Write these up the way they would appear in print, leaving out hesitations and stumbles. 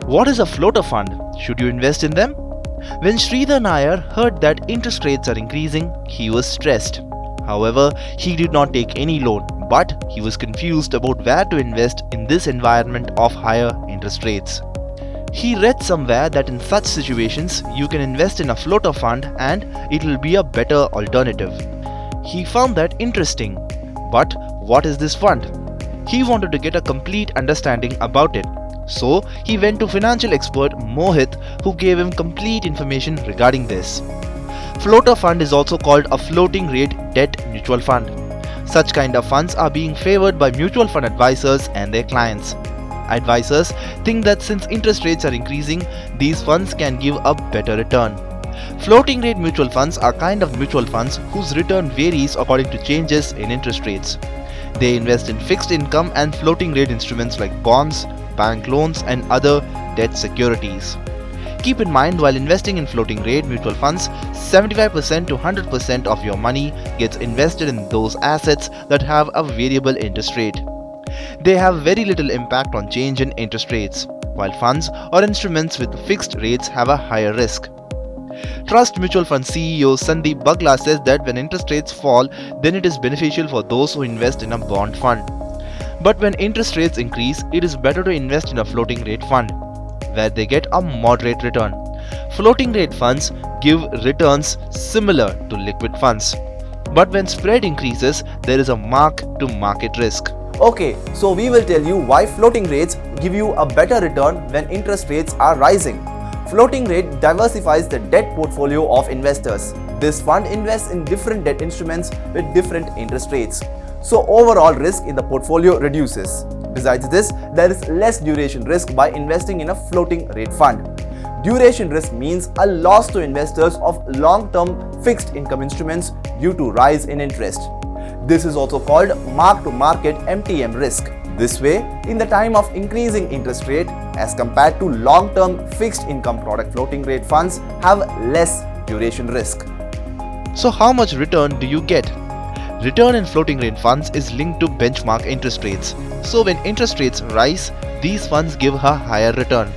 What is a floater fund? Should you invest in them? When Sridhar Nair heard that interest rates are increasing, he was stressed. However, he did not take any loan, but he was confused about where to invest in this environment of higher interest rates. He read somewhere that in such situations, you can invest in a floater fund and it will be a better alternative. He found that interesting. But what is this fund? He wanted to get a complete understanding about it. So he went to financial expert Mohit, who gave him complete information regarding this. Floater fund is also called a floating rate debt mutual fund. Such kind of funds are being favored by mutual fund advisors and their clients. Advisors think that since interest rates are increasing, these funds can give a better return. Floating rate mutual funds are kind of mutual funds whose return varies according to changes in interest rates. They invest in fixed income and floating rate instruments like bonds, bank loans and other debt securities. Keep in mind, while investing in floating rate mutual funds, 75% to 100% of your money gets invested in those assets that have a variable interest rate. They have very little impact on change in interest rates, while funds or instruments with fixed rates have a higher risk. Trust Mutual Fund CEO Sandeep Bagla says that when interest rates fall, then it is beneficial for those who invest in a bond fund. But when interest rates increase, it is better to invest in a floating rate fund, where they get a moderate return. Floating rate funds give returns similar to liquid funds. But when spread increases, there is a mark-to-market risk. Okay, so we will tell you why floating rates give you a better return when interest rates are rising. Floating rate diversifies the debt portfolio of investors. This fund invests in different debt instruments with different interest rates. So overall risk in the portfolio reduces. Besides this, there is less duration risk by investing in a floating rate fund. Duration risk means a loss to investors of long-term fixed income instruments due to rise in interest. This is also called mark-to-market MTM risk. This way, in the time of increasing interest rate, as compared to long-term fixed income product, floating rate funds have less duration risk. So how much return do you get? Return in floating rate funds is linked to benchmark interest rates. So when interest rates rise, these funds give a higher return.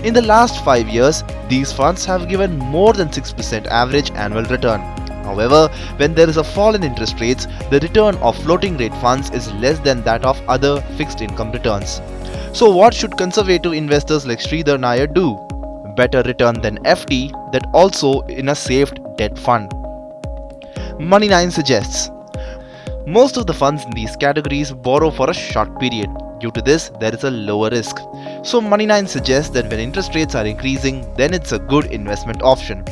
In the last 5 years, these funds have given more than 6% average annual return. However, when there is a fall in interest rates, the return of floating rate funds is less than that of other fixed income returns. So what should conservative investors like Sridhar Nair do? Better return than FD, that also in a saved debt fund. Money9 suggests most of the funds in these categories borrow for a short period. Due to this, there is a lower risk. So Money9 suggests that when interest rates are increasing, then it's a good investment option.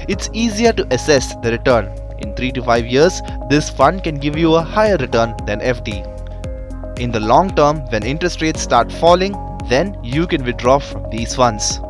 It's easier to assess the return. In 3 to 5 years, this fund can give you a higher return than FD. In the long term, when interest rates start falling, then you can withdraw from these funds.